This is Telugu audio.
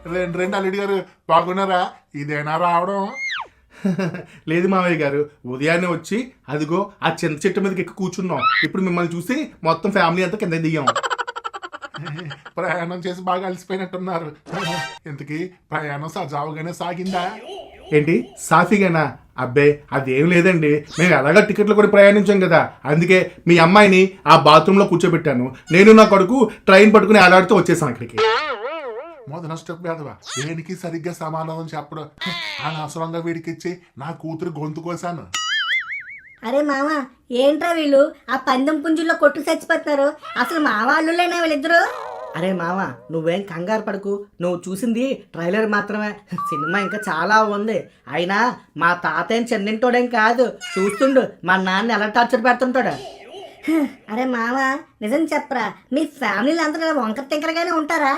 రెండు అల్లుడి గారు బాగున్నారా? ఇదేనా రావడం? లేదు మావయ్య గారు, ఉదయాన్నే వచ్చి అదిగో ఆ చింత చెట్టు మీదకి ఎక్కి కూర్చున్నాం. ఇప్పుడు మిమ్మల్ని చూసి మొత్తం ఫ్యామిలీ అంతా కింద దిగాం. ప్రయాణం చేసి బాగా అలసిపోయినట్టున్నారు. ఇంతకీ ప్రయాణం సజావుగానే సాగిందా? ఏంటి సాఫీగానా? అబ్బే అదేం లేదండి, మేము ఎలాగ టికెట్లు కూడా ప్రయాణించాం కదా, అందుకే మీ అమ్మాయిని ఆ బాత్రూంలో కూర్చోబెట్టాను. నేను నా కొడుకు ట్రైన్ పట్టుకుని ఆడాడుతూ వచ్చేసాం ఇక్కడికి. మొదన స్టెప్ వేదవా దేనికి సరిగ్గా సమాధానం చెప్పడం. అనవసరంగా వీడికిచ్చి నా కూతురు గొంతు కోసాను. అరే మామ, ఏంట్రా వీళ్ళు ఆ పందెం పుంజుల్లో కొట్టు చచ్చిపోతున్నారు? అసలు మా వాళ్ళులేనా వీళ్ళిద్దరు? అరే మామ, నువ్వేం కంగారు పడకు. నువ్వు చూసింది ట్రైలర్ మాత్రమే, సినిమా ఇంకా చాలా ఉంది. అయినా మా తాతయ్య చెన్నింటోడేం కాదు. చూస్తుండు మా నాన్న ఎలా టార్చర్ పెడుతుంటాడు. అరే మామ, నిజం చెప్పరా, మీ ఫ్యామిలీలో అందరూ వంకర తింకరగానే ఉంటారా?